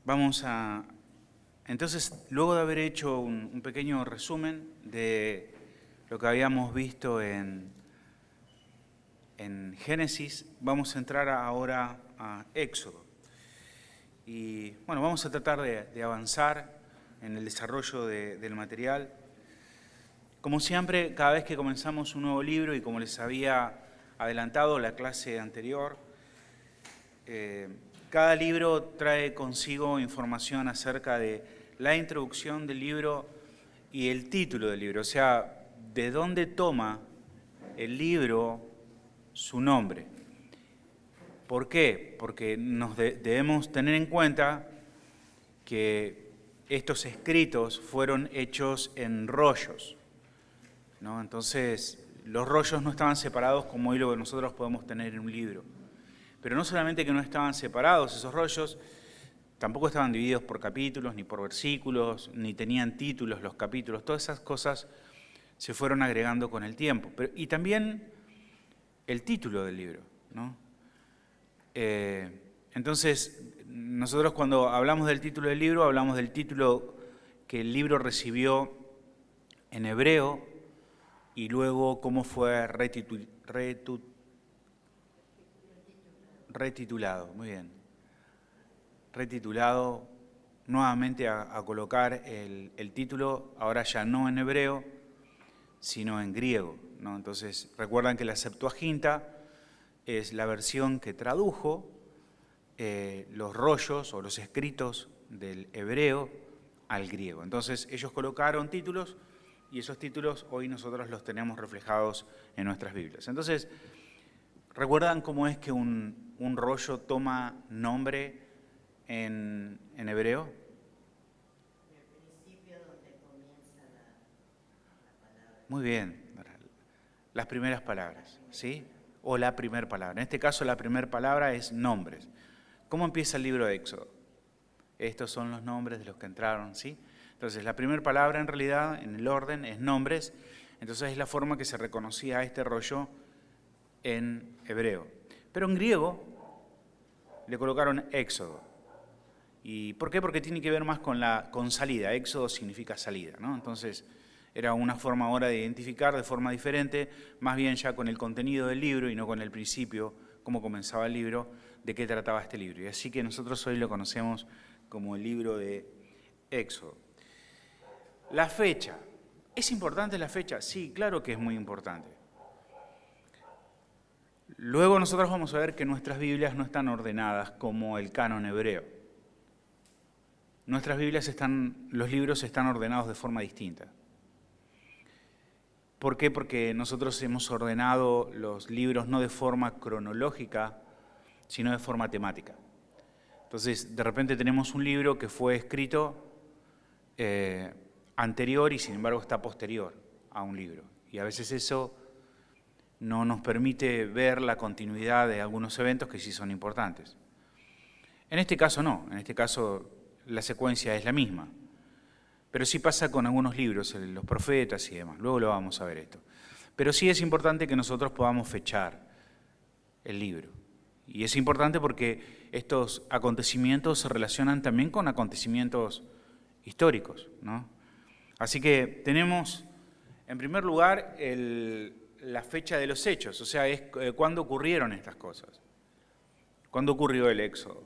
Vamos a... Entonces, luego de haber hecho un pequeño resumen de lo que habíamos visto en Génesis, vamos a entrar ahora a Éxodo. Y bueno, vamos a tratar de avanzar en el desarrollo del material. Como siempre, cada vez que comenzamos un nuevo libro, y como les había adelantado la clase anterior, cada libro trae consigo información acerca de la introducción del libro y el título del libro, o sea, de dónde toma el libro su nombre. ¿Por qué? Porque debemos tener en cuenta que estos escritos fueron hechos en rollos, ¿no? Entonces, los rollos no estaban separados como hoy lo que nosotros podemos tener en un libro. Pero no solamente que no estaban separados esos rollos, tampoco estaban divididos por capítulos, ni por versículos, ni tenían títulos los capítulos. Todas esas cosas se fueron agregando con el tiempo. Y también el título del libro, ¿no? Entonces, nosotros cuando hablamos del título del libro, hablamos del título que el libro recibió en hebreo y luego cómo fue retitulado, muy bien. Retitulado, nuevamente a colocar el título, ahora ya no en hebreo, sino en griego, ¿no? Entonces, recuerdan que la Septuaginta es la versión que tradujo los rollos o los escritos del hebreo al griego. Entonces, ellos colocaron títulos y esos títulos hoy nosotros los tenemos reflejados en nuestras Biblias. Entonces, ¿recuerdan cómo es que un rollo toma nombre en hebreo? El principio donde comienza la palabra. Muy bien, las primeras palabras, ¿sí? O la primera palabra. En este caso la primera palabra es nombres. ¿Cómo empieza el libro de Éxodo? Estos son los nombres de los que entraron, ¿sí? Entonces la primera palabra en realidad, en el orden, es nombres. Entonces es la forma que se reconocía a este rollo en hebreo. Pero en griego le colocaron Éxodo. ¿Y por qué? Porque tiene que ver más con salida. Éxodo significa salida, ¿no? Entonces era una forma ahora de identificar de forma diferente, más bien ya con el contenido del libro y no con el principio, cómo comenzaba el libro, de qué trataba este libro. Y así que nosotros hoy lo conocemos como el libro de Éxodo. La fecha. ¿Es importante la fecha? Sí, claro que es muy importante. Luego nosotros vamos a ver que nuestras Biblias no están ordenadas como el canon hebreo. Nuestras Biblias los libros están ordenados de forma distinta. ¿Por qué? Porque nosotros hemos ordenado los libros no de forma cronológica, sino de forma temática. Entonces, de repente tenemos un libro que fue escrito anterior y sin embargo está posterior a un libro. Y a veces eso no nos permite ver la continuidad de algunos eventos que sí son importantes. En este caso no, en este caso la secuencia es la misma. Pero sí pasa con algunos libros, los profetas y demás. Luego lo vamos a ver esto. Pero sí es importante que nosotros podamos fechar el libro. Y es importante porque estos acontecimientos se relacionan también con acontecimientos históricos, ¿no? Así que tenemos, en primer lugar, la fecha de los hechos, o sea, es cuándo ocurrieron estas cosas. ¿Cuándo ocurrió el Éxodo?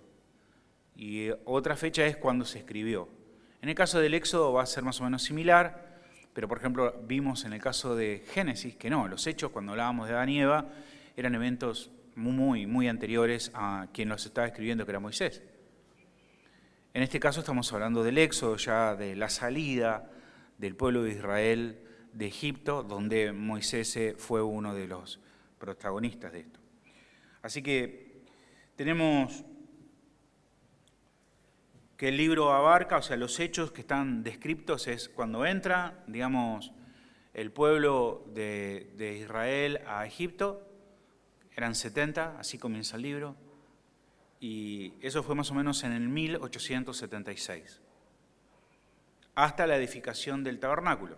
Y otra fecha es cuándo se escribió. En el caso del Éxodo va a ser más o menos similar, pero por ejemplo vimos en el caso de Génesis que no, los hechos cuando hablábamos de Adán y Eva eran eventos muy anteriores a quien los estaba escribiendo, que era Moisés. En este caso estamos hablando del Éxodo, ya de la salida del pueblo de Israel de Egipto, donde Moisés fue uno de los protagonistas de esto. Así que tenemos que el libro abarca, o sea, los hechos que están descritos es cuando entra, digamos, el pueblo de Israel a Egipto, eran 70, así comienza el libro, y eso fue más o menos en el 1876, hasta la edificación del tabernáculo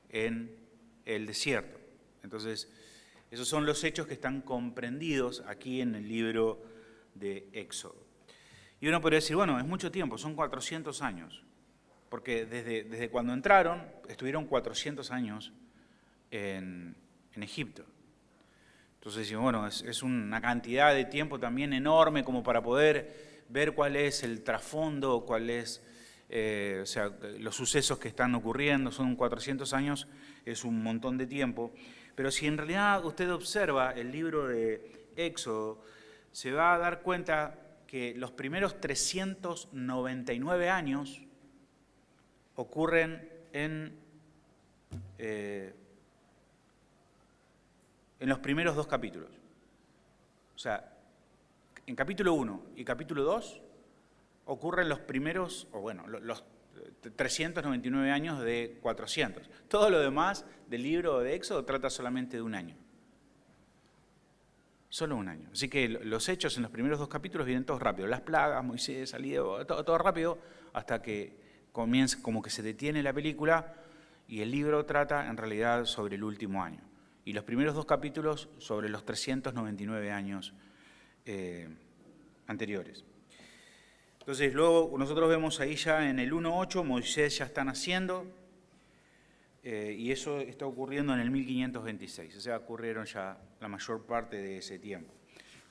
en el desierto. Entonces, esos son los hechos que están comprendidos aquí en el libro de Éxodo. Y uno podría decir, bueno, es mucho tiempo, son 400 años, porque desde cuando entraron, estuvieron 400 años en Egipto. Entonces decimos, bueno, es una cantidad de tiempo también enorme como para poder ver cuál es el trasfondo, cuál es, o sea, los sucesos que están ocurriendo. Son 400 años, es un montón de tiempo. Pero si en realidad usted observa el libro de Éxodo, se va a dar cuenta que los primeros 399 años ocurren en los primeros 2 capítulos. O sea, en capítulo 1 y capítulo 2 ocurren los primeros, o bueno, los 399 años de 400. Todo lo demás del libro de Éxodo trata solamente de un año. Solo un año. Así que los hechos en los primeros 2 capítulos vienen todos rápido. Las plagas, Moisés, salida, todo rápido, hasta que comienza, como que se detiene la película, y el libro trata en realidad sobre el último año. Y los primeros 2 capítulos sobre los 399 años anteriores. Entonces luego nosotros vemos ahí ya en el 1.8, Moisés ya está naciendo, y eso está ocurriendo en el 1526, o sea, ocurrieron ya la mayor parte de ese tiempo.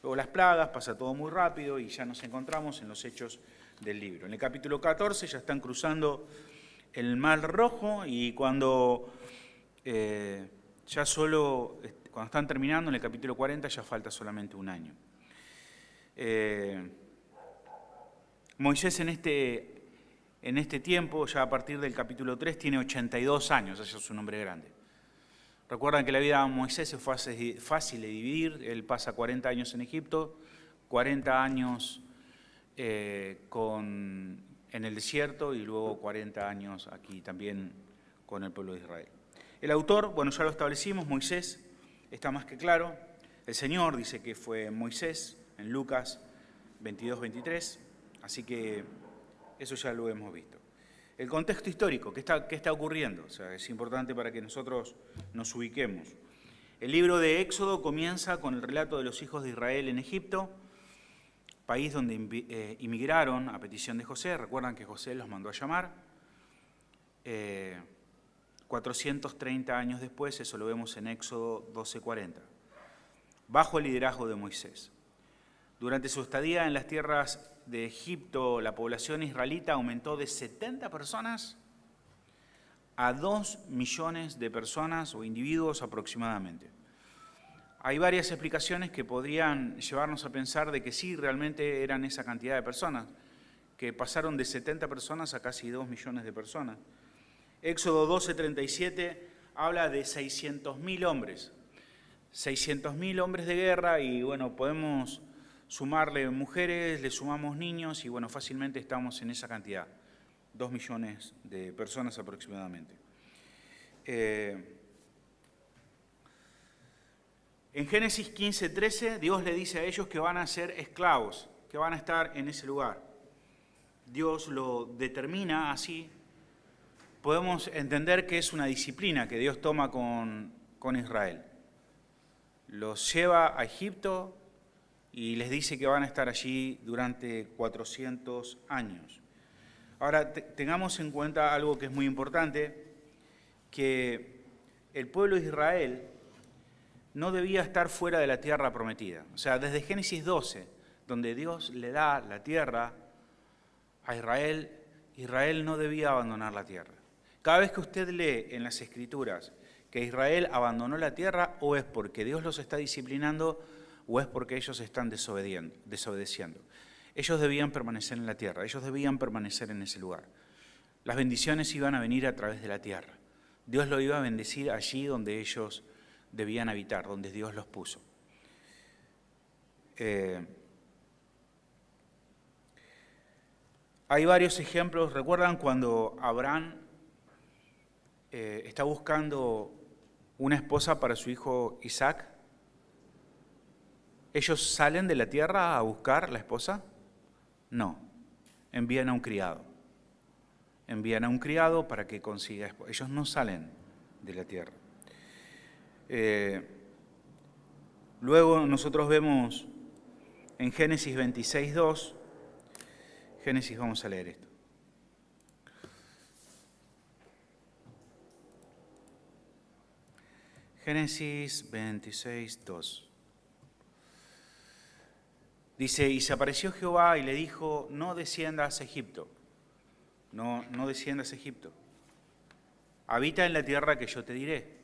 Luego las plagas, pasa todo muy rápido y ya nos encontramos en los hechos del libro. En el capítulo 14 ya están cruzando el Mar Rojo, y cuando están terminando en el capítulo 40 ya falta solamente un año. Moisés en este tiempo, ya a partir del capítulo 3, tiene 82 años, ese es un hombre grande. Recuerdan que la vida de Moisés es fácil de dividir, él pasa 40 años en Egipto, 40 años en el desierto y luego 40 años aquí también con el pueblo de Israel. El autor, bueno, ya lo establecimos, Moisés, está más que claro. El Señor dice que fue Moisés en Lucas 22-23, así que eso ya lo hemos visto. El contexto histórico, ¿qué está ocurriendo? O sea, es importante para que nosotros nos ubiquemos. El libro de Éxodo comienza con el relato de los hijos de Israel en Egipto, país donde inmigraron a petición de José. Recuerdan que José los mandó a llamar. 430 años después, eso lo vemos en Éxodo 12:40, bajo el liderazgo de Moisés. Durante su estadía en las tierras de Egipto, la población israelita aumentó de 70 personas a 2 millones de personas o individuos aproximadamente. Hay varias explicaciones que podrían llevarnos a pensar de que sí, realmente eran esa cantidad de personas, que pasaron de 70 personas a casi 2 millones de personas. Éxodo 12:37 habla de 600.000 hombres. 600.000 hombres de guerra, y bueno, podemos sumarle mujeres, le sumamos niños, y bueno, fácilmente estamos en esa cantidad, 2 millones de personas aproximadamente. En Génesis 15:13, Dios le dice a ellos que van a ser esclavos, que van a estar en ese lugar. Dios lo determina así. Podemos entender que es una disciplina que Dios toma con Israel. Los lleva a Egipto y les dice que van a estar allí durante 400 años. Ahora, tengamos en cuenta algo que es muy importante, que el pueblo de Israel no debía estar fuera de la tierra prometida. O sea, desde Génesis 12, donde Dios le da la tierra a Israel, Israel no debía abandonar la tierra. Cada vez que usted lee en las Escrituras que Israel abandonó la tierra, o es porque Dios los está disciplinando, o es porque ellos están desobedeciendo. Ellos debían permanecer en la tierra, ellos debían permanecer en ese lugar. Las bendiciones iban a venir a través de la tierra. Dios lo iba a bendecir allí donde ellos debían habitar, donde Dios los puso. Hay varios ejemplos. ¿Recuerdan cuando Abraham está buscando una esposa para su hijo Isaac? ¿Ellos salen de la tierra a buscar la esposa? No, envían a un criado. Envían a un criado para que consiga esposa. Ellos no salen de la tierra. Luego nosotros vemos en Génesis 26:2 Génesis, vamos a leer esto. Génesis 26, 2. Dice, y se apareció Jehová y le dijo, no desciendas a Egipto. No desciendas a Egipto. Habita en la tierra que yo te diré.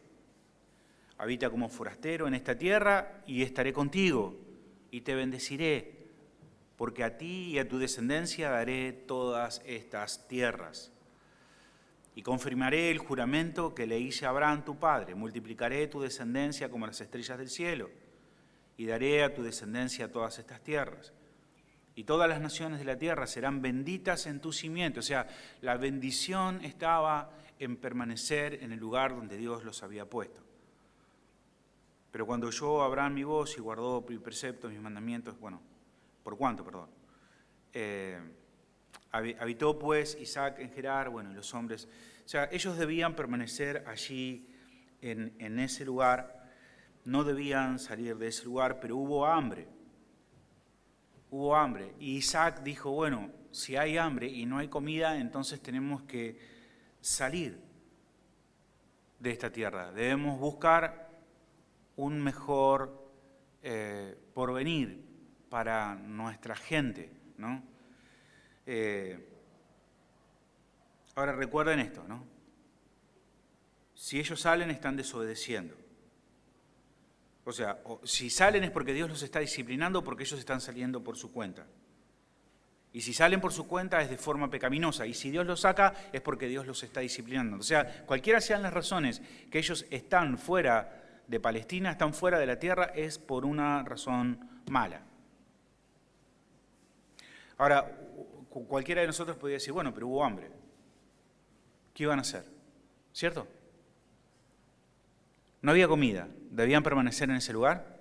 Habita como forastero en esta tierra y estaré contigo y te bendeciré, porque a ti y a tu descendencia daré todas estas tierras. Y confirmaré el juramento que le hice a Abraham tu padre. Multiplicaré tu descendencia como las estrellas del cielo y daré a tu descendencia todas estas tierras. Y todas las naciones de la tierra serán benditas en tu simiente. O sea, la bendición estaba en permanecer en el lugar donde Dios los había puesto. Pero cuando oyó Abraham mi voz y guardó mis preceptos, mis mandamientos, ¿por cuánto, perdón? Habitó pues Isaac en Gerar, y los hombres, o sea, ellos debían permanecer allí en ese lugar, no debían salir de ese lugar, pero hubo hambre. Y Isaac dijo, si hay hambre y no hay comida, entonces tenemos que salir de esta tierra. Debemos buscar un mejor porvenir para nuestra gente, ¿no? Ahora recuerden esto, ¿no? Si ellos salen, están desobedeciendo. O sea, si salen es porque Dios los está disciplinando, porque ellos están saliendo por su cuenta. Y si salen por su cuenta es de forma pecaminosa. Y si Dios los saca es porque Dios los está disciplinando. O sea, cualquiera sean las razones que ellos están fuera de Palestina, están fuera de la tierra, es por una razón mala. Ahora, cualquiera de nosotros podría decir, pero hubo hambre. ¿Qué iban a hacer? ¿Cierto? No había comida. ¿Debían permanecer en ese lugar?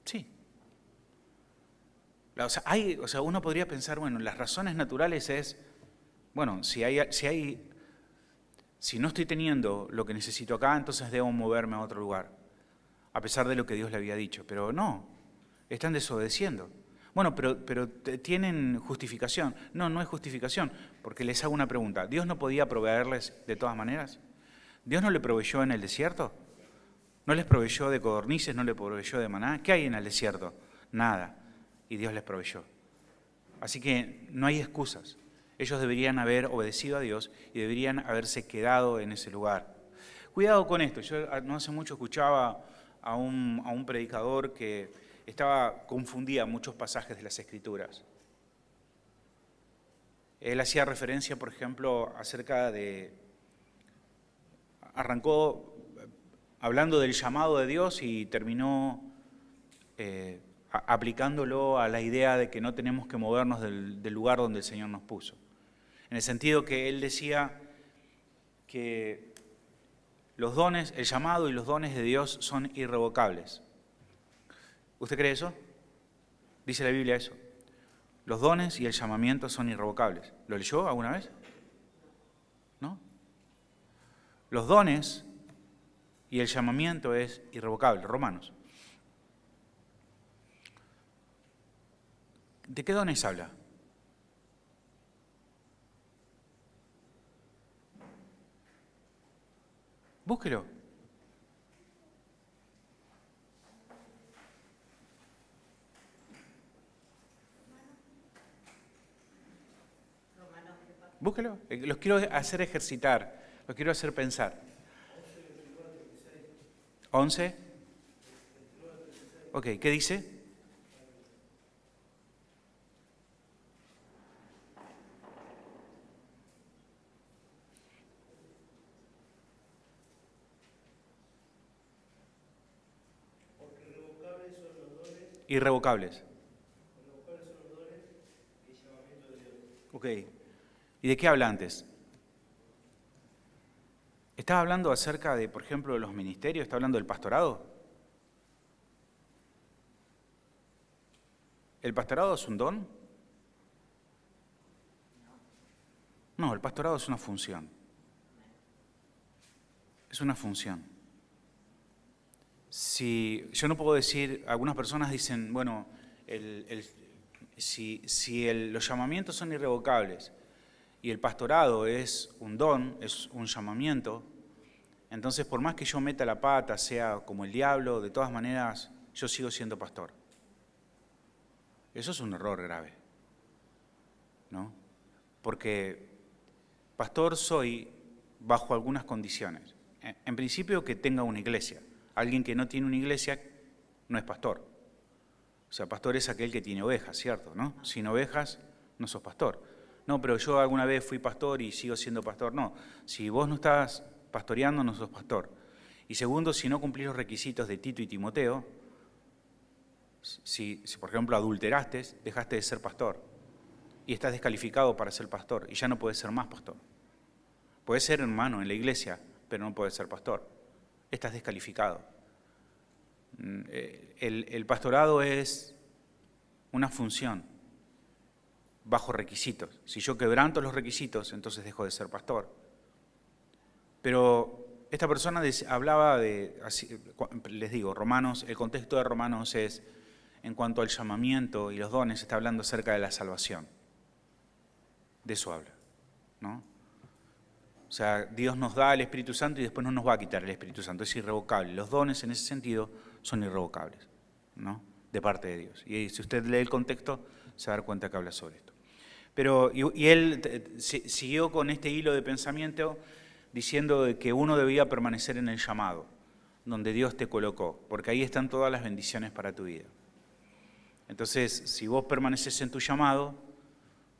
Sí. O sea, uno podría pensar, las razones naturales es, si no estoy teniendo lo que necesito acá, entonces debo moverme a otro lugar, a pesar de lo que Dios le había dicho. Pero no, están desobedeciendo. Pero ¿tienen justificación? No hay justificación, porque les hago una pregunta. ¿Dios no podía proveerles de todas maneras? ¿Dios no le proveyó en el desierto? ¿No les proveyó de codornices? ¿No le proveyó de maná? ¿Qué hay en el desierto? Nada. Y Dios les proveyó. Así que no hay excusas. Ellos deberían haber obedecido a Dios y deberían haberse quedado en ese lugar. Cuidado con esto. Yo no hace mucho escuchaba a un predicador que confundía muchos pasajes de las Escrituras. Él hacía referencia, por ejemplo, arrancó hablando del llamado de Dios y terminó aplicándolo a la idea de que no tenemos que movernos del lugar donde el Señor nos puso. En el sentido que él decía que los dones, el llamado y los dones de Dios son irrevocables. ¿Usted cree eso? Dice la Biblia eso. Los dones y el llamamiento son irrevocables. ¿Lo leyó alguna vez? ¿No? Los dones y el llamamiento es irrevocable. Romanos. ¿De qué dones habla? Búsquelo. Búsquelo. Los quiero hacer ejercitar, los quiero hacer pensar. 11. Ok, ¿qué dice? Irrevocables. Ok. ¿Y de qué habla antes? ¿Estaba hablando acerca de, por ejemplo, de los ministerios? ¿Está hablando del pastorado? ¿El pastorado es un don? No, el pastorado es una función. Es una función. Si yo no puedo decir, algunas personas dicen, bueno, los llamamientos son irrevocables y el pastorado es un don, es un llamamiento, entonces por más que yo meta la pata, sea como el diablo, de todas maneras yo sigo siendo pastor. Eso es un error grave, ¿no? Porque pastor soy bajo algunas condiciones. En principio, que tenga una iglesia. Alguien que no tiene una iglesia no es pastor. O sea, pastor es aquel que tiene ovejas, ¿cierto? ¿No? Sin ovejas no sos pastor. No, pero yo alguna vez fui pastor y sigo siendo pastor. No, si vos no estás pastoreando, no sos pastor. Y segundo, si no cumplís los requisitos de Tito y Timoteo, si por ejemplo adulteraste, dejaste de ser pastor y estás descalificado para ser pastor y ya no puedes ser más pastor. Puedes ser hermano en la iglesia, pero no puedes ser pastor. Estás descalificado. El pastorado es una función bajo requisitos. Si yo quebranto los requisitos, entonces dejo de ser pastor. Pero esta persona hablaba de, les digo, Romanos, el contexto de Romanos es, en cuanto al llamamiento y los dones, está hablando acerca de la salvación. De eso habla, ¿no? O sea, Dios nos da el Espíritu Santo y después no nos va a quitar el Espíritu Santo, es irrevocable. Los dones en ese sentido son irrevocables, ¿no? De parte de Dios. Y si usted lee el contexto, se va a dar cuenta que habla sobre esto. Pero, y él siguió con este hilo de pensamiento diciendo de que uno debía permanecer en el llamado, donde Dios te colocó, porque ahí están todas las bendiciones para tu vida. Entonces, si vos permaneces en tu llamado,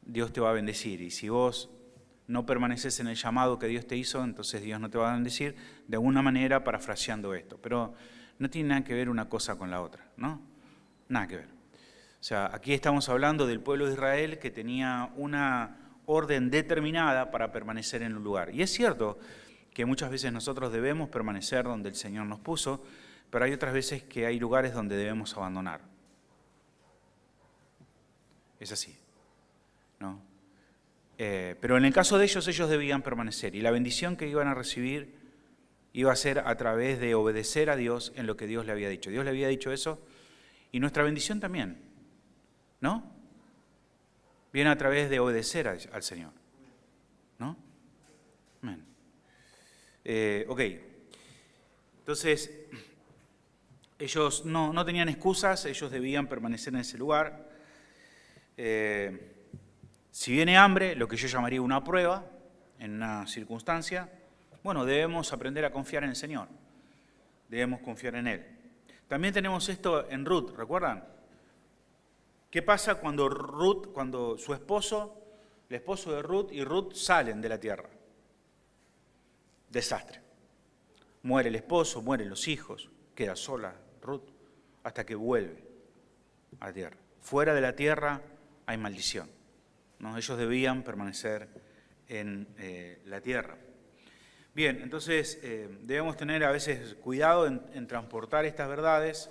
Dios te va a bendecir. Y si vos no permaneces en el llamado que Dios te hizo, entonces Dios no te va a bendecir, de alguna manera parafraseando esto. Pero no tiene nada que ver una cosa con la otra, ¿no? Nada que ver. O sea, aquí estamos hablando del pueblo de Israel que tenía una orden determinada para permanecer en un lugar. Y es cierto que muchas veces nosotros debemos permanecer donde el Señor nos puso, pero hay otras veces que hay lugares donde debemos abandonar. Es así, ¿no? Pero en el caso de ellos debían permanecer y la bendición que iban a recibir iba a ser a través de obedecer a Dios en lo que Dios le había dicho. Dios le había dicho eso y nuestra bendición también, ¿no? Viene a través de obedecer al Señor, ¿no? Amén. Ok, entonces ellos no tenían excusas, ellos debían permanecer en ese lugar. Si viene hambre, lo que yo llamaría una prueba, en una circunstancia, bueno, debemos aprender a confiar en el Señor. Debemos confiar en Él. También tenemos esto en Ruth, ¿recuerdan? ¿Qué pasa cuando su esposo, el esposo de Ruth y Ruth salen de la tierra? Desastre. Muere el esposo, mueren los hijos, queda sola Ruth hasta que vuelve a la tierra. Fuera de la tierra hay maldición, ¿no? Ellos debían permanecer en la tierra. Bien, entonces debemos tener a veces cuidado en transportar estas verdades,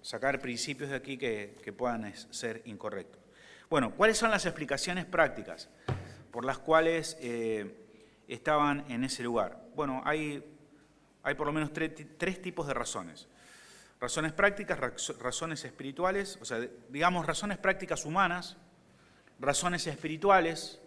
sacar principios de aquí que puedan ser incorrectos. Bueno, ¿cuáles son las explicaciones prácticas por las cuales estaban en ese lugar? Bueno, hay por lo menos tres tipos de razones. Razones prácticas, razones espirituales, o sea, digamos razones prácticas humanas, razones espirituales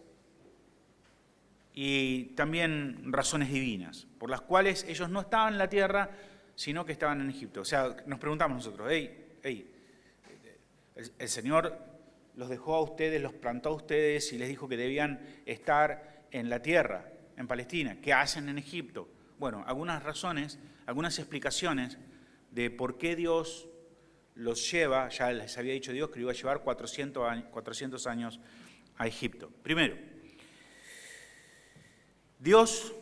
y también razones divinas, por las cuales ellos no estaban en la tierra, sino que estaban en Egipto. O sea, nos preguntamos nosotros, el Señor los dejó a ustedes, los plantó a ustedes y les dijo que debían estar en la tierra, en Palestina. ¿Qué hacen en Egipto? Bueno, algunas razones, algunas explicaciones de por qué Dios los lleva, ya les había dicho Dios que lo iba a llevar 400 años a Egipto. Primero, Dios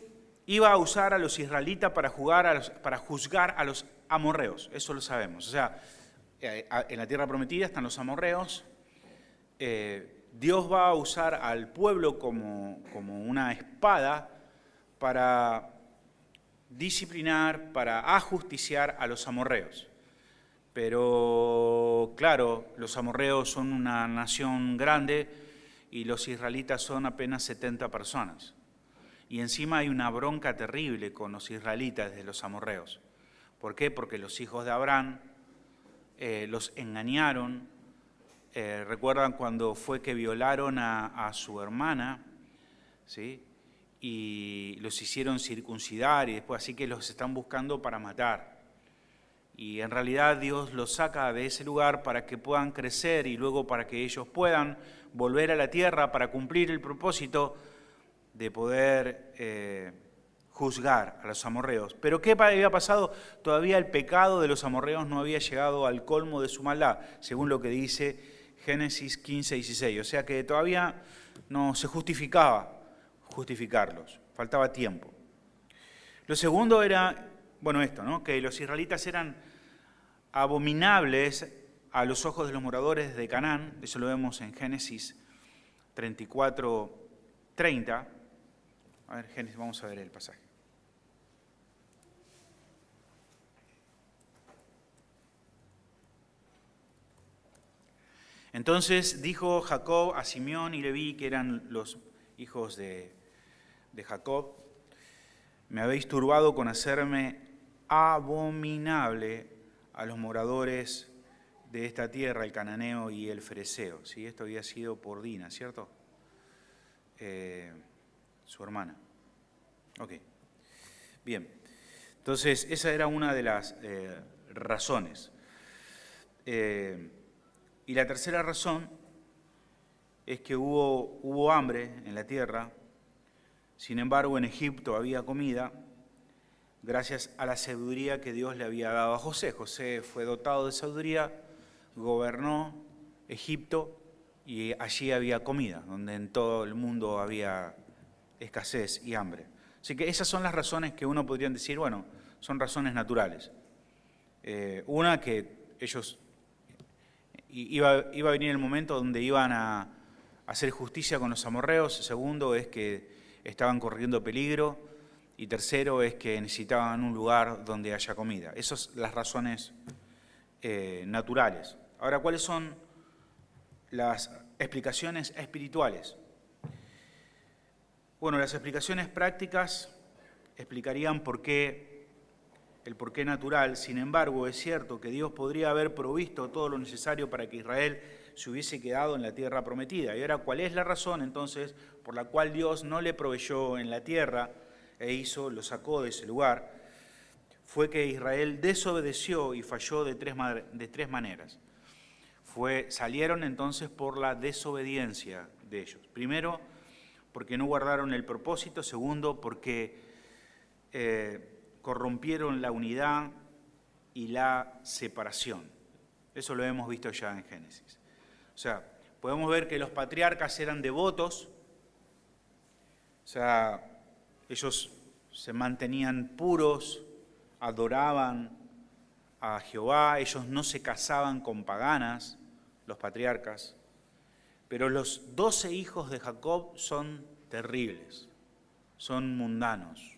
iba a usar a los israelitas para juzgar a los amorreos, eso lo sabemos. O sea, en la tierra prometida están los amorreos. Dios va a usar al pueblo como una espada para disciplinar, para ajusticiar a los amorreos. Pero, claro, los amorreos son una nación grande y los israelitas son apenas 70 personas. Y encima hay una bronca terrible con los israelitas de los amorreos, ¿Por qué? Porque los hijos de Abraham los engañaron. ¿Recuerdan cuando fue que violaron a su hermana? ¿Sí? Y los hicieron circuncidar y después así que los están buscando para matar. Y en realidad Dios los saca de ese lugar para que puedan crecer y luego para que ellos puedan volver a la tierra para cumplir el propósito de poder juzgar a los amorreos. Pero ¿qué había pasado? Todavía el pecado de los amorreos no había llegado al colmo de su maldad, según lo que dice Génesis 15, 16. O sea que todavía no se justificaba justificarlos, faltaba tiempo. Lo segundo era, bueno, esto, ¿no? Que los israelitas eran abominables a los ojos de los moradores de Canaán. Eso lo vemos en Génesis 34, 30. A ver, Génesis, vamos a ver el pasaje. Entonces dijo Jacob a Simeón y Leví, que eran los hijos de Jacob: me habéis turbado con hacerme abominable a los moradores de esta tierra, el cananeo y el fereceo. ¿Sí? Esto había sido por Dina, ¿cierto? Su hermana. Ok. Bien. Entonces, esa era una de las razones. Y la tercera razón es que hubo hambre en la tierra. Sin embargo, en Egipto había comida gracias a la sabiduría que Dios le había dado a José. José fue dotado de sabiduría, gobernó Egipto y allí había comida, donde en todo el mundo había escasez y hambre. Así que esas son las razones que uno podría decir, bueno, son razones naturales. Una, que ellos iba a venir el momento donde iban a hacer justicia con los amorreos. Segundo es que estaban corriendo peligro. Y tercero es que necesitaban un lugar donde haya comida. Esas son las razones naturales. Ahora, ¿cuáles son las explicaciones espirituales? Bueno, las explicaciones prácticas explicarían el porqué natural. Sin embargo, es cierto que Dios podría haber provisto todo lo necesario para que Israel se hubiese quedado en la tierra prometida. Y ahora, ¿cuál es la razón entonces por la cual Dios no le proveyó en la tierra lo sacó de ese lugar? Fue que Israel desobedeció y falló de tres maneras. Salieron entonces por la desobediencia de ellos. Primero, porque no guardaron el propósito. Segundo, porque corrompieron la unidad y la separación. Eso lo hemos visto ya en Génesis. O sea, podemos ver que los patriarcas eran devotos. O sea, ellos se mantenían puros, adoraban a Jehová, ellos no se casaban con paganas, los patriarcas, pero los 12 hijos de Jacob son terribles, son mundanos.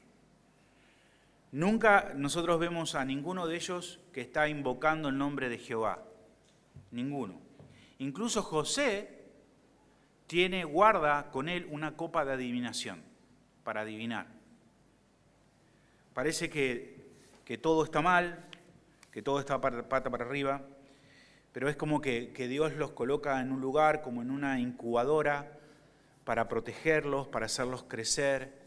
Nunca nosotros vemos a ninguno de ellos que está invocando el nombre de Jehová, ninguno. Incluso José guarda con él una copa de adivinación, para adivinar. Parece que todo está mal, que todo está pata para arriba, pero es como que Dios los coloca en un lugar, como en una incubadora, para protegerlos, para hacerlos crecer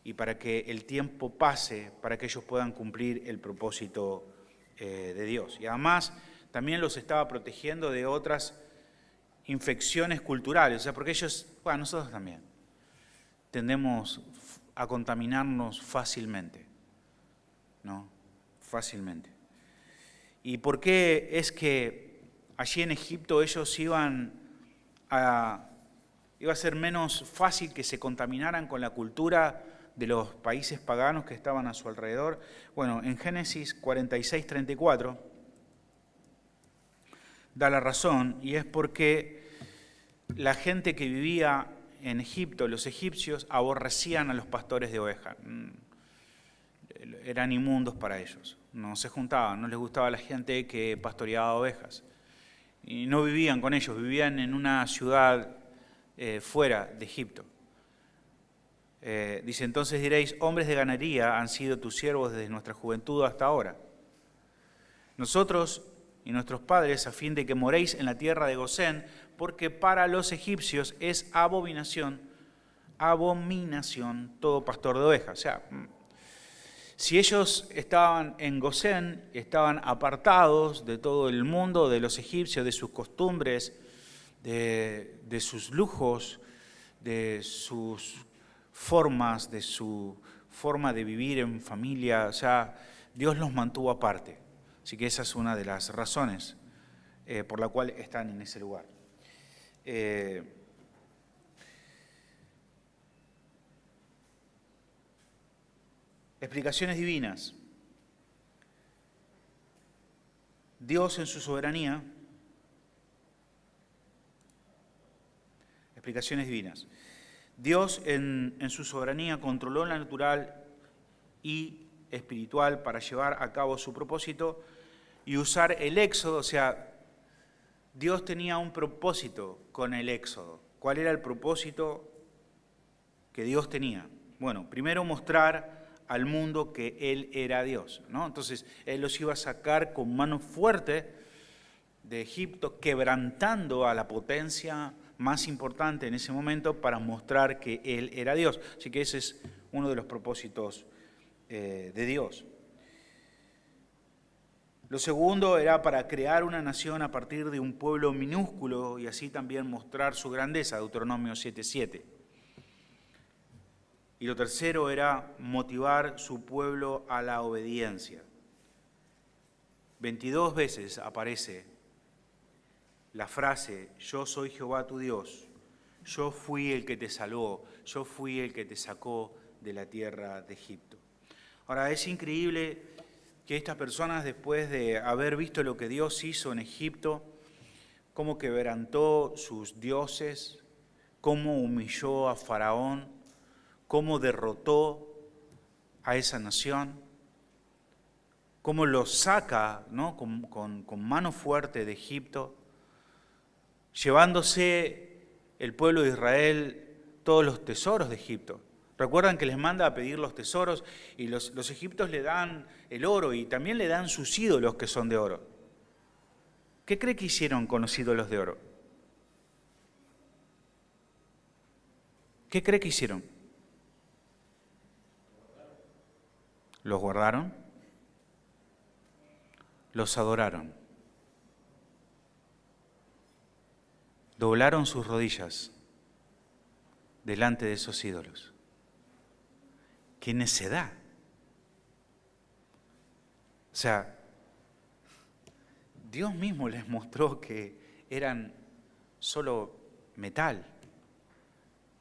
y para que el tiempo pase, para que ellos puedan cumplir el propósito de Dios. Y además también los estaba protegiendo de otras infecciones culturales, o sea, porque ellos, bueno, nosotros también tendemos a contaminarnos fácilmente, ¿no? Fácilmente. ¿Y por qué es que allí en Egipto ellos iba a ser menos fácil que se contaminaran con la cultura de los países paganos que estaban a su alrededor? Bueno, en Génesis 46, 34 da la razón, y es porque la gente que vivía en Egipto, los egipcios, aborrecían a los pastores de ovejas. Eran inmundos para ellos. No se juntaban, no les gustaba la gente que pastoreaba ovejas. Y no vivían con ellos, vivían en una ciudad fuera de Egipto. Dice, entonces diréis, hombres de ganadería han sido tus siervos desde nuestra juventud hasta ahora. nosotros y nuestros padres, a fin de que moréis en la tierra de Gosén, porque para los egipcios es abominación todo pastor de ovejas. O sea, si ellos estaban en Gosén, estaban apartados de todo el mundo, de los egipcios, de sus costumbres, de sus lujos, de sus formas, de su forma de vivir en familia, o sea, Dios los mantuvo aparte. Así que esa es una de las razones por la cual están en ese lugar. Explicaciones divinas. Dios en su soberanía. Explicaciones divinas. Dios en su soberanía controló la natural y espiritual para llevar a cabo su propósito y usar el éxodo. O sea, Dios tenía un propósito con el éxodo. ¿Cuál era el propósito que Dios tenía? Bueno, primero mostrar al mundo que Él era Dios, ¿no? Entonces, Él los iba a sacar con mano fuerte de Egipto, quebrantando a la potencia más importante en ese momento para mostrar que Él era Dios. Así que ese es uno de los propósitos de Dios. Lo segundo era para crear una nación a partir de un pueblo minúsculo y así también mostrar su grandeza, Deuteronomio 7:7. Y lo tercero era motivar su pueblo a la obediencia. 22 veces aparece la frase, yo soy Jehová tu Dios, yo fui el que te salvó, yo fui el que te sacó de la tierra de Egipto. Ahora, es increíble que estas personas, después de haber visto lo que Dios hizo en Egipto, cómo quebrantó sus dioses, cómo humilló a Faraón, cómo derrotó a esa nación, cómo los saca, ¿no? con mano fuerte de Egipto, llevándose el pueblo de Israel todos los tesoros de Egipto. Recuerdan que les manda a pedir los tesoros y los egipcios le dan el oro y también le dan sus ídolos que son de oro. ¿Qué cree que hicieron con los ídolos de oro? ¿Qué cree que hicieron? ¿Los guardaron? ¿Los adoraron? ¿Doblaron sus rodillas delante de esos ídolos? ¡Qué necedad! O sea, Dios mismo les mostró que eran solo metal.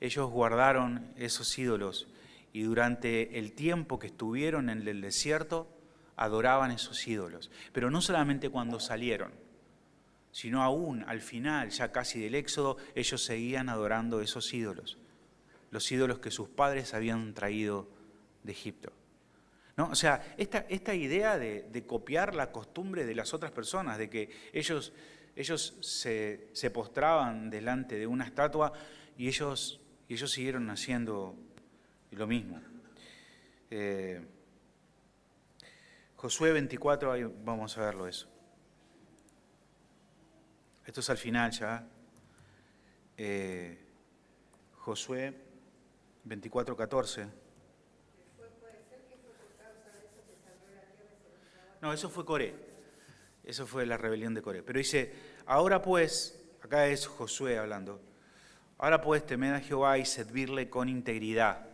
Ellos guardaron esos ídolos y durante el tiempo que estuvieron en el desierto, adoraban esos ídolos. Pero no solamente cuando salieron, sino aún al final, ya casi del Éxodo, ellos seguían adorando esos ídolos, los ídolos que sus padres habían traído de Egipto. ¿No? O sea, esta idea de copiar la costumbre de las otras personas, de que ellos se postraban delante de una estatua y ellos siguieron haciendo lo mismo. Josué 24, ahí vamos a verlo eso. Esto es al final ya. Josué 24:14. No, eso fue Coré. Eso fue la rebelión de Coré. Pero dice, ahora pues, acá es Josué hablando, ahora pues temed a Jehová y servirle con integridad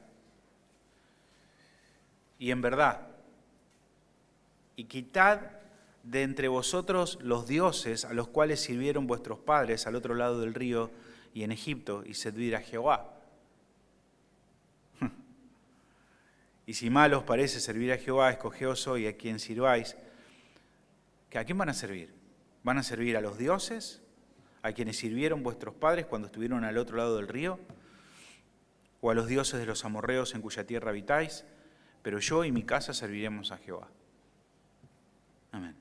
y en verdad, y quitad de entre vosotros los dioses a los cuales sirvieron vuestros padres al otro lado del río y en Egipto, y servid a Jehová. Y si mal os parece servir a Jehová, escogeos hoy a quien sirváis. ¿A quién van a servir? ¿Van a servir a los dioses, a quienes sirvieron vuestros padres cuando estuvieron al otro lado del río? ¿O a los dioses de los amorreos en cuya tierra habitáis? Pero yo y mi casa serviremos a Jehová. Amén.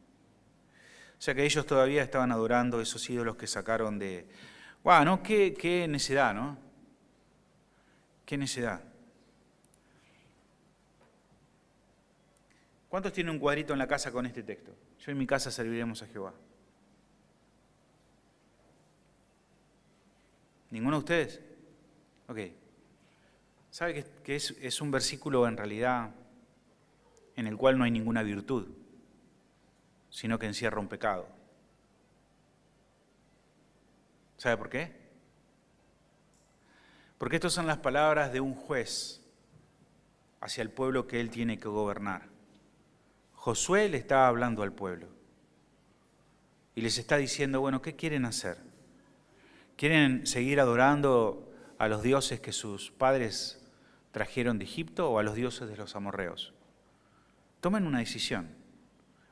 O sea que ellos todavía estaban adorando esos ídolos que sacaron de... ¡Wow! ¿No? Qué necedad, ¿no? Qué necedad. ¿Cuántos tienen un cuadrito en la casa con este texto? Yo en mi casa serviremos a Jehová. ¿Ninguno de ustedes? Ok. ¿Sabe que es un versículo en realidad en el cual no hay ninguna virtud, sino que encierra un pecado? ¿Sabe por qué? Porque estas son las palabras de un juez hacia el pueblo que él tiene que gobernar. Josué le está hablando al pueblo y les está diciendo, bueno, ¿qué quieren hacer? ¿Quieren seguir adorando a los dioses que sus padres trajeron de Egipto o a los dioses de los amorreos? Tomen una decisión.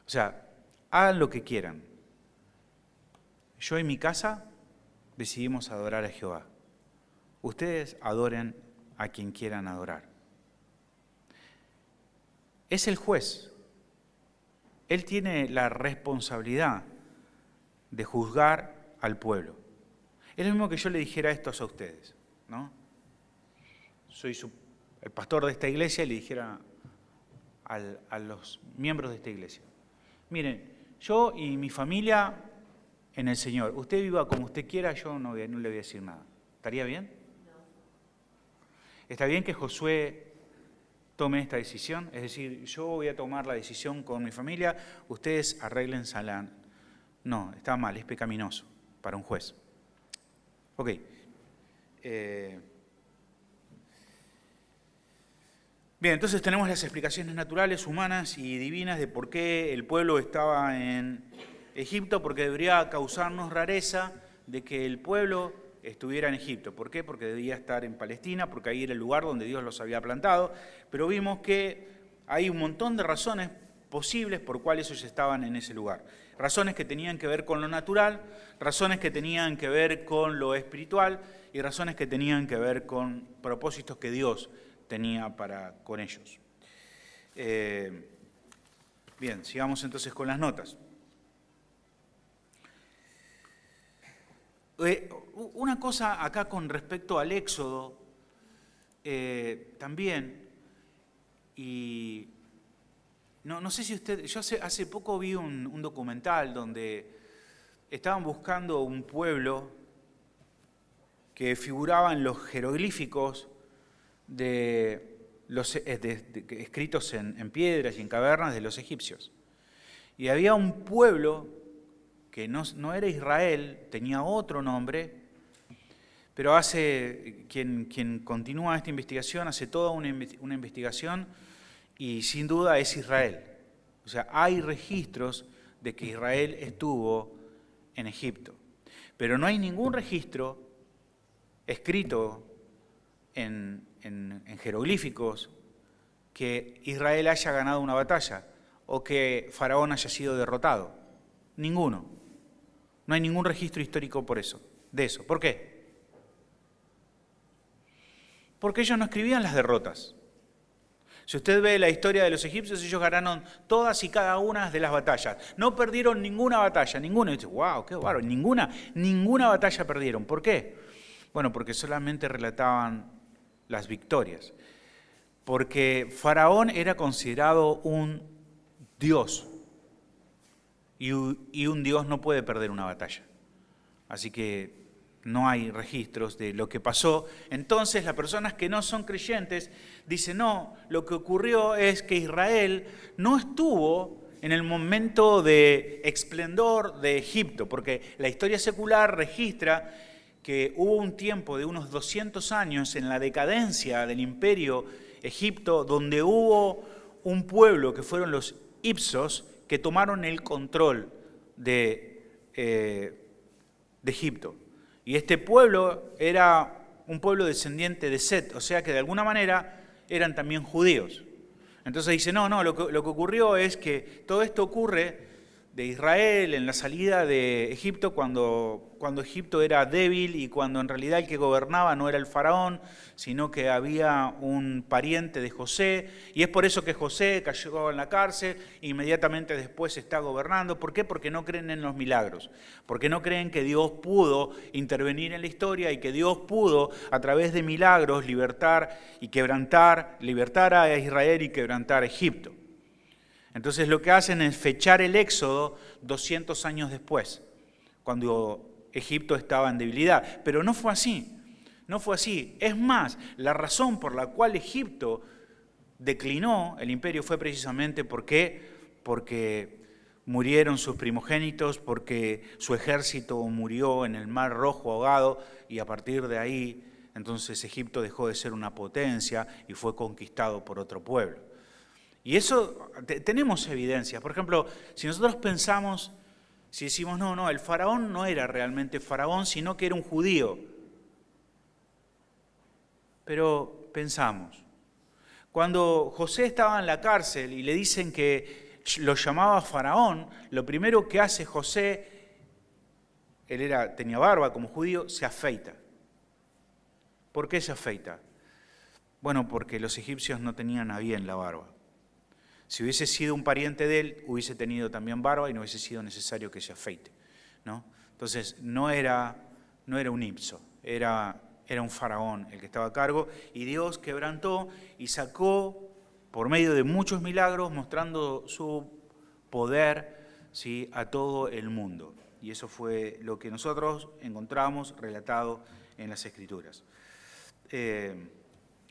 O sea, hagan lo que quieran. Yo en mi casa decidimos adorar a Jehová. Ustedes adoren a quien quieran adorar. Es el juez. Él tiene la responsabilidad de juzgar al pueblo. Es lo mismo que yo le dijera esto a ustedes, ¿no? Soy el pastor de esta iglesia y le dijera a los miembros de esta iglesia, miren, yo y mi familia en el Señor, usted viva como usted quiera, yo no le voy a decir nada. ¿Estaría bien? ¿Está bien que Josué tome esta decisión? Es decir, yo voy a tomar la decisión con mi familia, ustedes arréglense. No, está mal, es pecaminoso para un juez. Ok. Bien, entonces tenemos las explicaciones naturales, humanas y divinas de por qué el pueblo estaba en Egipto, porque debería causarnos rareza de que el pueblo estuviera en Egipto. ¿Por qué? Porque debía estar en Palestina, porque ahí era el lugar donde Dios los había plantado, pero vimos que hay un montón de razones posibles por cuales ellos estaban en ese lugar. Razones que tenían que ver con lo natural, razones que tenían que ver con lo espiritual y razones que tenían que ver con propósitos que Dios tenía con ellos. Bien, sigamos entonces con las notas. Una cosa acá con respecto al Éxodo, también, y no sé si usted, yo hace poco vi un documental donde estaban buscando un pueblo que figuraba en los jeroglíficos escritos en piedras y en cavernas de los egipcios. Y había un pueblo que no era Israel, tenía otro nombre, pero quien continúa esta investigación hace toda una investigación y sin duda es Israel. O sea, hay registros de que Israel estuvo en Egipto, pero no hay ningún registro escrito en jeroglíficos que Israel haya ganado una batalla o que Faraón haya sido derrotado. Ninguno. No hay ningún registro histórico de eso. ¿Por qué? Porque ellos no escribían las derrotas. Si usted ve la historia de los egipcios, ellos ganaron todas y cada una de las batallas. No perdieron ninguna batalla, ninguna. Y dice, wow, qué bárbaro, ninguna batalla perdieron. ¿Por qué? Bueno, porque solamente relataban las victorias. Porque Faraón era considerado un dios. Y un dios no puede perder una batalla. Así que no hay registros de lo que pasó. Entonces las personas que no son creyentes dicen, no, lo que ocurrió es que Israel no estuvo en el momento de esplendor de Egipto, porque la historia secular registra que hubo un tiempo de unos 200 años en la decadencia del imperio Egipto, donde hubo un pueblo que fueron los Hicsos, que tomaron el control de Egipto. Y este pueblo era un pueblo descendiente de Set, o sea que de alguna manera eran también judíos. Entonces dice, no, lo que ocurrió es que todo esto ocurre de Israel en la salida de Egipto cuando Egipto era débil y cuando en realidad el que gobernaba no era el faraón, sino que había un pariente de José, y es por eso que José cayó en la cárcel e inmediatamente después está gobernando. ¿Por qué? Porque no creen en los milagros, porque no creen que Dios pudo intervenir en la historia y que Dios pudo a través de milagros libertar a Israel y quebrantar a Egipto. Entonces lo que hacen es fechar el éxodo 200 años después, cuando Egipto estaba en debilidad. Pero no fue así, no fue así. Es más, la razón por la cual Egipto declinó el imperio fue precisamente porque murieron sus primogénitos, porque su ejército murió en el Mar Rojo ahogado, y a partir de ahí, entonces Egipto dejó de ser una potencia y fue conquistado por otro pueblo. Y eso, tenemos evidencias. Por ejemplo, si nosotros pensamos, si decimos, no, el faraón no era realmente faraón, sino que era un judío. Pero pensamos, cuando José estaba en la cárcel y le dicen que lo llamaba faraón, lo primero que hace José, tenía barba como judío, se afeita. ¿Por qué se afeita? Bueno, porque los egipcios no tenían a bien la barba. Si hubiese sido un pariente de él, hubiese tenido también barba y no hubiese sido necesario que se afeite, ¿no? Entonces, no era un ipso, era un faraón el que estaba a cargo, y Dios quebrantó y sacó, por medio de muchos milagros, mostrando su poder, ¿sí?, a todo el mundo. Y eso fue lo que nosotros encontramos relatado en las Escrituras.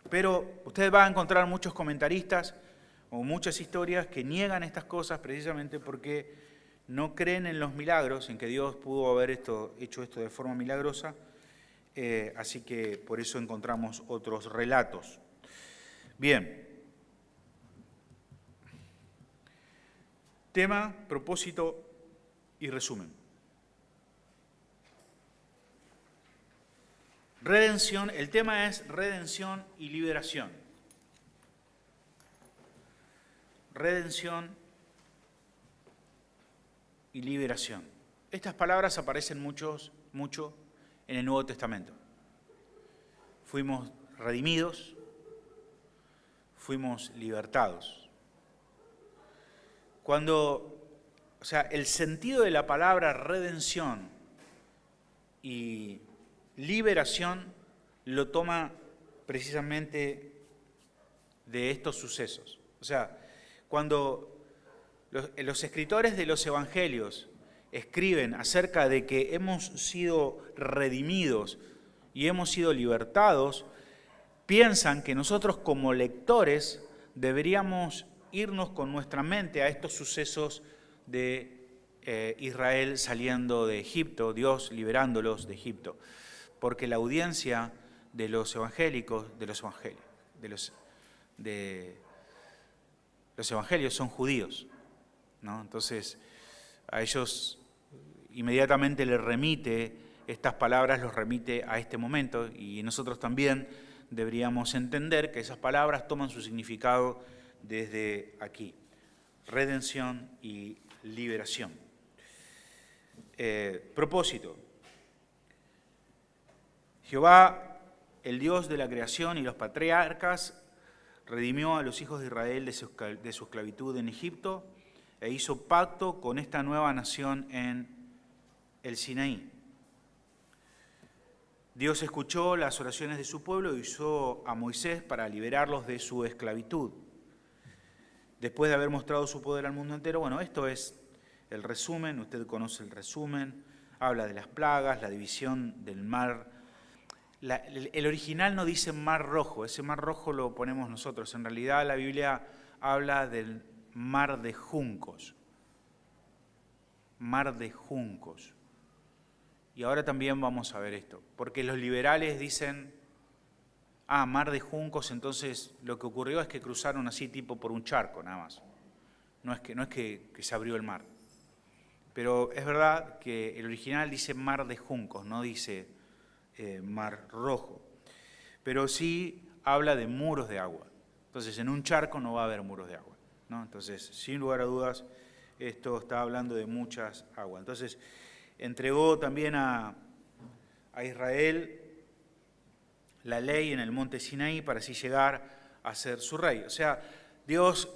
Pero ustedes van a encontrar muchos comentaristas o muchas historias que niegan estas cosas precisamente porque no creen en los milagros, en que Dios pudo haber hecho esto de forma milagrosa, así que por eso encontramos otros relatos. Bien. Tema, propósito y resumen. Redención, el tema es redención y liberación. Redención y liberación. Estas palabras aparecen mucho en el Nuevo Testamento. Fuimos redimidos, fuimos libertados. El sentido de la palabra redención y liberación lo toma precisamente de estos sucesos. O sea, cuando los escritores de los evangelios escriben acerca de que hemos sido redimidos y hemos sido libertados, piensan que nosotros como lectores deberíamos irnos con nuestra mente a estos sucesos de Israel saliendo de Egipto, Dios liberándolos de Egipto, porque la audiencia de los evangélicos, los evangelios son judíos, ¿no? Entonces a ellos inmediatamente les remite, estas palabras los remite a este momento, y nosotros también deberíamos entender que esas palabras toman su significado desde aquí, redención y liberación. Propósito. Jehová, el Dios de la creación y los patriarcas, redimió a los hijos de Israel de su esclavitud en Egipto e hizo pacto con esta nueva nación en el Sinaí. Dios escuchó las oraciones de su pueblo y usó a Moisés para liberarlos de su esclavitud. Después de haber mostrado su poder al mundo entero, bueno, esto es el resumen, usted conoce el resumen, habla de las plagas, la división del mar. El original no dice mar rojo, ese mar rojo lo ponemos nosotros. En realidad la Biblia habla del mar de juncos. Mar de juncos. Y ahora también vamos a ver esto, porque los liberales dicen, mar de juncos, entonces lo que ocurrió es que cruzaron así tipo por un charco nada más. No es que se abrió el mar. Pero es verdad que el original dice mar de juncos, no dice mar rojo. Pero sí habla de muros de agua. Entonces en un charco no va a haber muros de agua, ¿no? Entonces, sin lugar a dudas, esto está hablando de muchas aguas. Entonces, entregó también a Israel la ley en el monte Sinaí para así llegar a ser su rey. O sea, Dios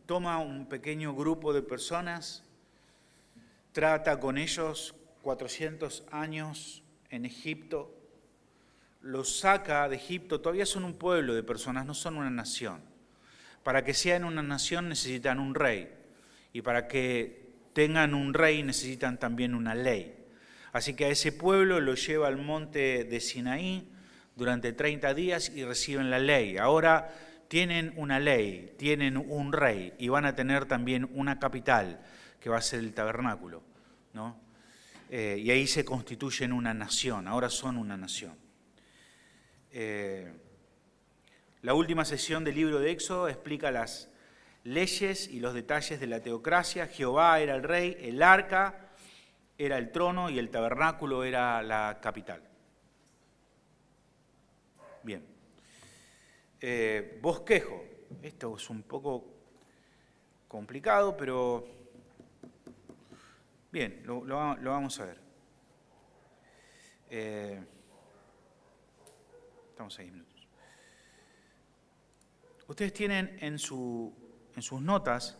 toma un pequeño grupo de personas, trata con ellos 400 años en Egipto, los saca de Egipto, todavía son un pueblo de personas, no son una nación. Para que sean una nación necesitan un rey. Y para que tengan un rey necesitan también una ley. Así que a ese pueblo lo lleva al monte de Sinaí durante 30 días y reciben la ley. Ahora tienen una ley, tienen un rey y van a tener también una capital, que va a ser el tabernáculo, ¿no? Y ahí se constituyen una nación, ahora son una nación. La última sesión del libro de Éxodo explica las leyes y los detalles de la teocracia. Jehová era el rey, el arca era el trono y el tabernáculo era la capital. Bien. Bosquejo. Esto es un poco complicado, pero bien, lo vamos a ver. Estamos a 10 minutos. Ustedes tienen en sus notas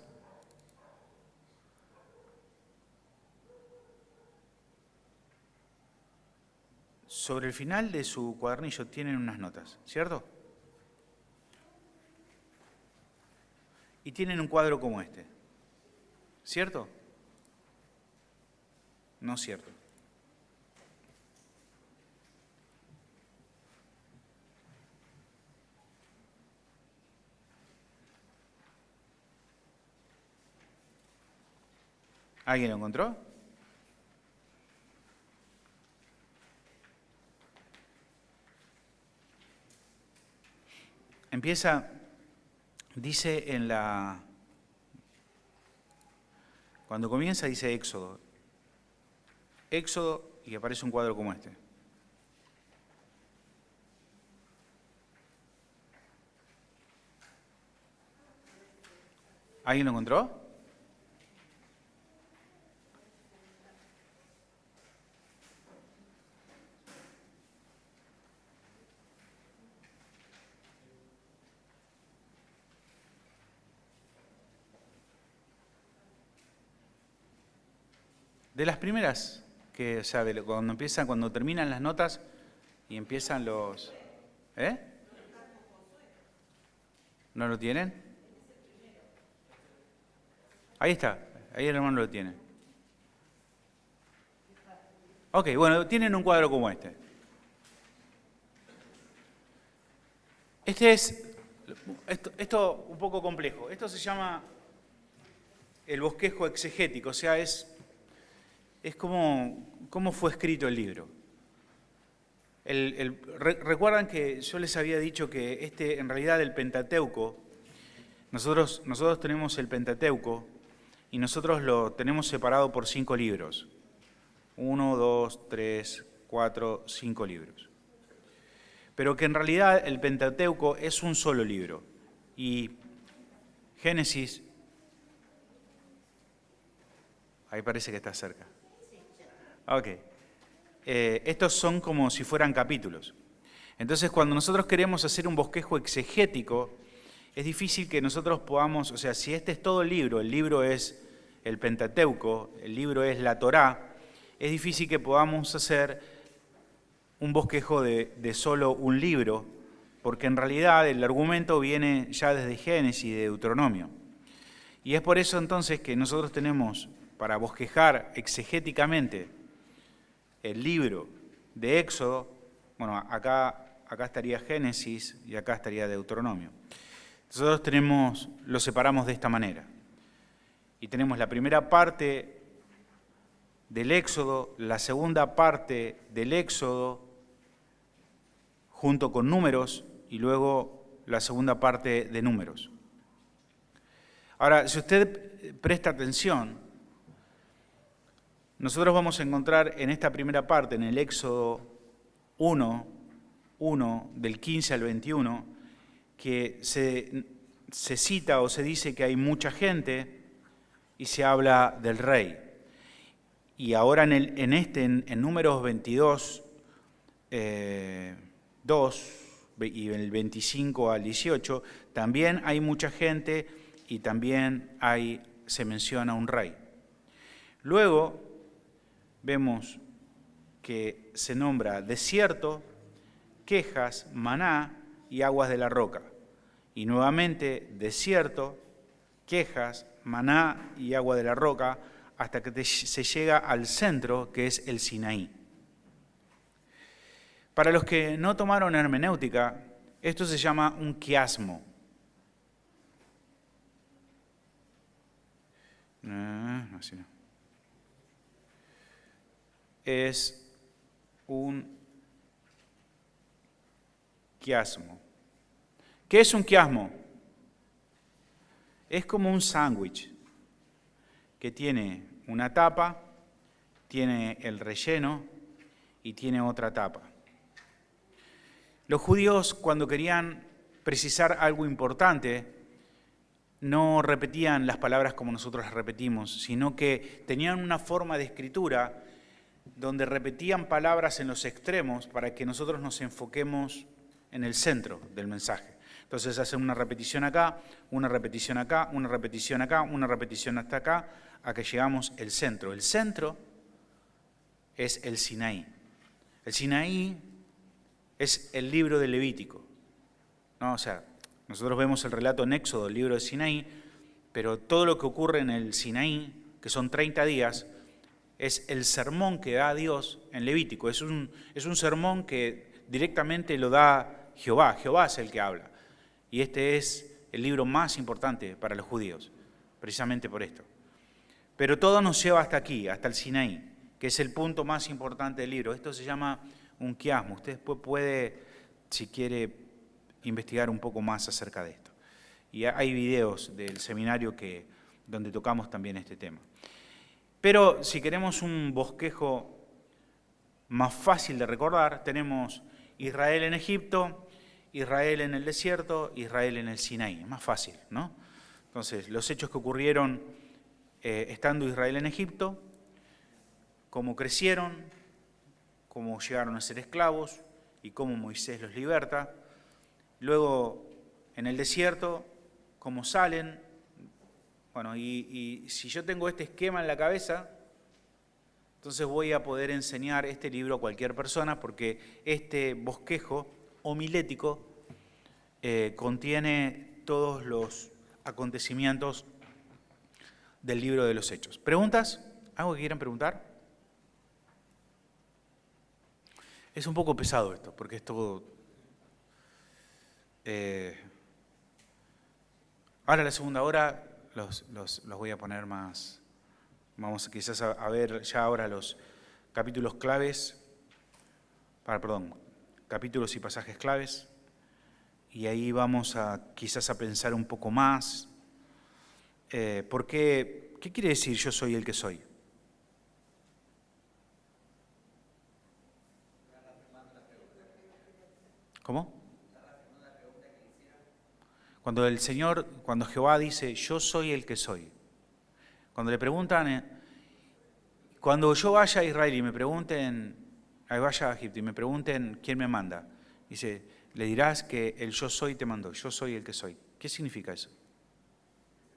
sobre el final de su cuadernillo tienen unas notas, ¿cierto? Y tienen un cuadro como este, ¿cierto? No es cierto. ¿Alguien lo encontró? Empieza, dice cuando comienza dice Éxodo. Éxodo y aparece un cuadro como este. ¿Alguien lo encontró? De las primeras, o sea, cuando terminan las notas y empiezan los... ¿No lo tienen? Ahí está, ahí el hermano lo tiene. Ok, bueno, tienen un cuadro como este. Esto un poco complejo. Esto se llama el bosquejo exegético, o sea, es cómo fue escrito el libro. Recuerdan que yo les había dicho que en realidad el Pentateuco, nosotros tenemos el Pentateuco y nosotros lo tenemos separado por 5 libros. 1, 2, 3, 4, 5 libros. Pero que en realidad el Pentateuco es un solo libro. Y Génesis, ahí parece que está cerca. Ok. Estos son como si fueran capítulos. Entonces, cuando nosotros queremos hacer un bosquejo exegético, es difícil que nosotros podamos, o sea, si este es todo el libro es el Pentateuco, el libro es la Torá, es difícil que podamos hacer un bosquejo de solo un libro, porque en realidad el argumento viene ya desde Génesis y de Deuteronomio. Y es por eso entonces que nosotros tenemos, para bosquejar exegéticamente el libro de Éxodo, bueno, acá estaría Génesis y acá estaría Deuteronomio. Nosotros lo separamos de esta manera. Y tenemos la primera parte del Éxodo, la segunda parte del Éxodo, junto con Números, y luego la segunda parte de Números. Ahora, si usted presta atención, nosotros vamos a encontrar en esta primera parte, en el Éxodo 1, del 15 al 21, que se cita o se dice que hay mucha gente y se habla del rey. Y ahora en Números 22, 2 y el 25 al 18, también hay mucha gente y también se menciona un rey. Luego vemos que se nombra desierto, quejas, maná y aguas de la roca. Y nuevamente desierto, quejas, maná y agua de la roca, hasta que se llega al centro, que es el Sinaí. Para los que no tomaron hermenéutica, esto se llama un quiasmo. Así no. Es un quiasmo. ¿Qué es un quiasmo? Es como un sándwich que tiene una tapa, tiene el relleno y tiene otra tapa. Los judíos, cuando querían precisar algo importante, no repetían las palabras como nosotros las repetimos, sino que tenían una forma de escritura donde repetían palabras en los extremos para que nosotros nos enfoquemos en el centro del mensaje. Entonces hacen una repetición acá, una repetición acá, una repetición acá, una repetición hasta acá, a que llegamos al centro. El centro es el Sinaí. El Sinaí es el libro de Levítico, ¿no? O sea, nosotros vemos el relato en Éxodo, el libro de Sinaí, pero todo lo que ocurre en el Sinaí, que son 30 días, es el sermón que da Dios en Levítico. Es un sermón que directamente lo da Jehová. Jehová es el que habla. Y este es el libro más importante para los judíos, precisamente por esto. Pero todo nos lleva hasta aquí, hasta el Sinaí, que es el punto más importante del libro. Esto se llama un quiasmo. Usted puede, si quiere, investigar un poco más acerca de esto. Y hay videos del seminario donde tocamos también este tema. Pero si queremos un bosquejo más fácil de recordar, tenemos Israel en Egipto, Israel en el desierto, Israel en el Sinaí. Es más fácil, ¿no? Entonces, los hechos que ocurrieron estando Israel en Egipto, cómo crecieron, cómo llegaron a ser esclavos y cómo Moisés los liberta. Luego, en el desierto, cómo salen. Bueno, y si yo tengo este esquema en la cabeza, entonces voy a poder enseñar este libro a cualquier persona, porque este bosquejo homilético contiene todos los acontecimientos del libro de los Hechos. ¿Preguntas? ¿Algo que quieran preguntar? Es un poco pesado esto, porque es todo... ahora la segunda hora los voy a poner más... Vamos quizás a ver ya ahora los capítulos claves, capítulos y pasajes claves, y ahí vamos quizás a pensar un poco más. ¿Qué quiere decir yo soy el que soy? ¿Cómo? Cuando Jehová dice, yo soy el que soy. Cuando le preguntan, cuando yo vaya a Israel y me pregunten, vaya a Egipto y me pregunten quién me manda, dice, le dirás que el yo soy te mandó, yo soy el que soy. ¿Qué significa eso?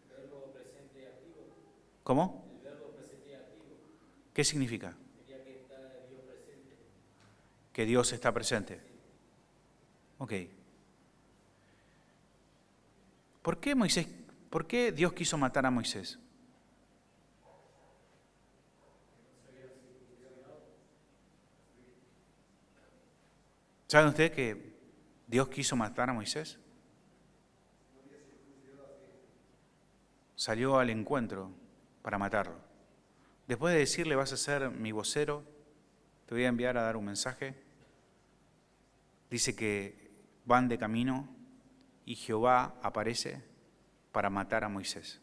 El verbo presente activo. ¿Cómo? El verbo presente activo. ¿Qué significa? Sería que está Dios presente. Que Dios está presente. Ok. ¿Por qué Dios quiso matar a Moisés? ¿Saben ustedes que Dios quiso matar a Moisés? Salió al encuentro para matarlo. Después de decirle, vas a ser mi vocero, te voy a enviar a dar un mensaje, dice que van de camino y Jehová aparece para matar a Moisés.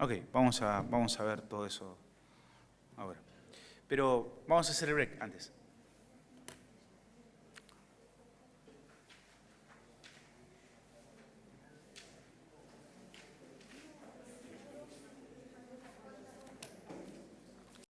Ok, vamos a ver todo eso ahora. Pero vamos a hacer el break antes.